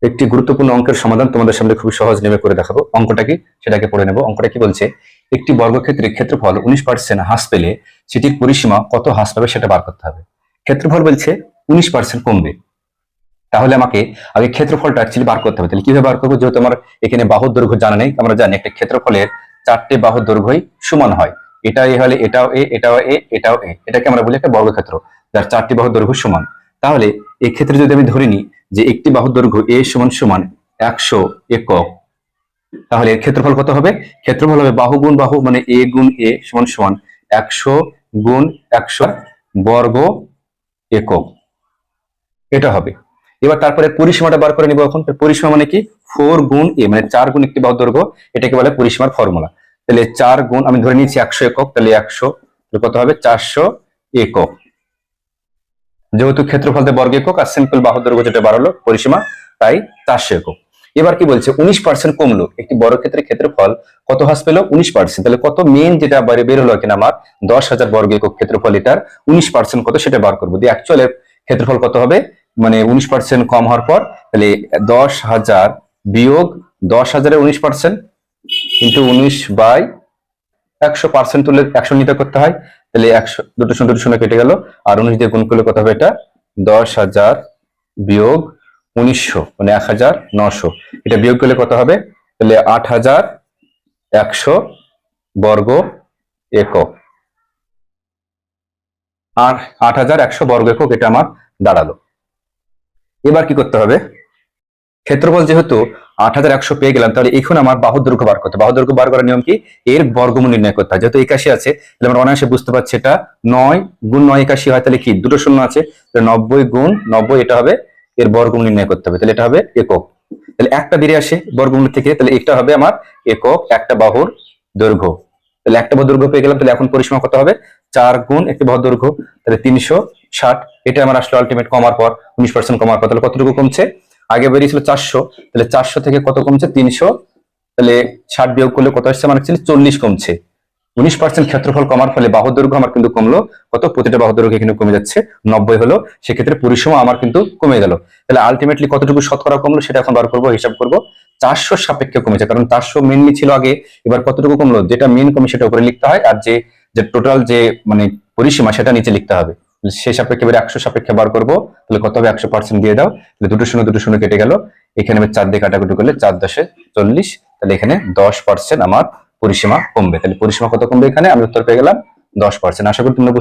একটি গুরুত্বপূর্ণ অঙ্কের সমাধান তোমাদের সামনে খুব সহজ নেমে করে দেখাবো। অঙ্কটা কি সেটাকে পড়ে নেব। অঙ্কটা কি বলছে, একটি বর্গক্ষেত্রের ক্ষেত্রফল 19% হ্রাস পেলে সেটির পরিসীমা কত হ্রাস পাবে সেটা বার করতে হবে। ক্ষেত্রফল বলছে 19% কমবে, তাহলে আমাকে আগে ক্ষেত্রফলটা অ্যাকচুয়ালি বার করতে হবে। তাহলে কিভাবে বার করবো, যেহেতু আমার এখানে বাহুর দৈর্ঘ্য জানা নেই। আমরা জানি একটা ক্ষেত্রফলের 4টে বাহুর দৈর্ঘ্যই সমান হয়। এটা এ হলে এটাও এ, এটাও এ, এটাও এ, এটাকে আমরা বলি একটা বর্গক্ষেত্র যার 4টি বাহুর দৈর্ঘ্য সমান। তাহলে এই ক্ষেত্রে যদি আমি ধরে নিই যে একটি বাহুর দৈর্ঘ্য এ সমান সমান 100 একক, তাহলে এর ক্ষেত্রফল কত হবে? ক্ষেত্রফল হবে বাহু গুণ বাহু, মানে এ গুণ এ সমান সমান 100 গুণ 100 বর্গ একক, এটা হবে। এবার তারপরে পরিসীমাটা বার করে নিব। এখন পরিসীমা মানে কি, 4 গুণ এ, মানে 4 গুণ একটি বাহুর দৈর্ঘ্য, এটাকে বলে পরিসীমার ফর্মুলা। তাহলে 4 গুণ, আমি ধরে নিয়েছি 100 একক, তাহলে 100 কত হবে 400 একক। যেহেতু ক্ষেত্রফল বর্গ একক আর সিম্পল বাহুর দৈর্ঘ্য যেটা বাড়ালো পরিসীমা, তাই 400 একক। এবার কি বলছে, 19% কমলো, একটি বর্গক্ষেত্রের ক্ষেত্রফল কত হ্রাস পেল? 19%। তাহলে কত মেন যেটা বের হলো কিনা আমার 10,000 বর্গ একক ক্ষেত্রফল, এটার 19% কত সেটা বার করবো। দিয়ে অ্যাকচুয়ালি ক্ষেত্রফল কত হবে, মানে 19% কম হওয়ার পর, তাহলে 10,000 বিয়োগ 10,000-এর 19% কিন্তু 19/100% তুলে 100 নিতে করতে হয়। তাহলে 100, দুটো শূন্য কেটে গেল, আর 19 দিয়ে গুণ করলে কত হবে, এটা 10,000 বিয়োগ 1900 মানে 1,900, এটা বিয়োগ করলে কত হবে, তাহলে 8,100 বর্গ একক। আর 8,100 বর্গ একক এটা আমার দাঁড়ালো। এবার কি করতে হবে, ক্ষেত্রফল যেহেতু 8,100 পেয়ে গেলাম, তাহলে এখন আমার বাহুর দৈর্ঘ্য বার করতে। বাহুর দৈর্ঘ্য বার করার নিয়ম কি, এর বর্গমূল নির্ণয় করতে হয়। যেহেতু 81 আছে, তাহলে আমরা অনায়াসে বুঝতে পারছি এটা 9 গুণ 9 81 হয়, তাহলে কি দুটো শূন্য আছে, 90 গুণ 90, এটা হবে এর বর্গমূল নির্ণয় করতে হবে। তাহলে এটা হবে একক। তাহলে একটা বেরিয়ে আসে বর্গমূল থেকে, তাহলে এটা হবে আমার একক একটা বাহুর দৈর্ঘ্য। তাহলে একটা বাহুর দৈর্ঘ্য পেয়ে গেলাম। তাহলে এখন পরিসীমা কত হবে, 4 গুণ একটি বাহুর দৈর্ঘ্য, তাহলে 360। এটা আমার আসলে আলটিমেট কমার পর 19% কমার পর, তাহলে কতটুকু কমছে, আগে বেরিয়েছিল 400, তাহলে 400 থেকে কত কমছে 300, তাহলে 60 বিয়োগ করলে কত আসছে আমার, 40 কমছে। 19% ক্ষেত্রফল কমার ফলে বাহুর দৈর্ঘ্য আমার কিন্তু কমলো কত, প্রতিটা বাহুর দৈর্ঘ্য এখানে কমে যাচ্ছে 90 হলো, সেক্ষেত্রে পরিসীমা আমার কিন্তু কমে গেল। তাহলে আলটিমেটলি কতটুকু শতকরা কমলো সেটা এখন বার করবো, হিসাব করবো। 400 সাপেক্ষে কমেছে, কারণ 400 মেনলি ছিল আগে, এবার কতটুকু কমলো, যেটা মেন কমে সেটা উপরে লিখতে হয়, আর যে টোটাল যে মানে পরিসীমা সেটা নিচে লিখতে হবে। সেই সাপেক্ষে এবার 100 সাপেক্ষে বার করবো, তাহলে কত হবে 100% দিয়ে দাও, তাহলে দুটো শূন্য কেটে গেল। এখানে আমি 4 দিয়ে কাটাকুটি করলে 4×10 = 40, তাহলে এখানে 10% আমার পরিসীমা কমবে। তাহলে পরিসীমা কত কমবে, এখানে আমি উত্তর পেয়ে গেলাম 10%। আশা করি তোমরা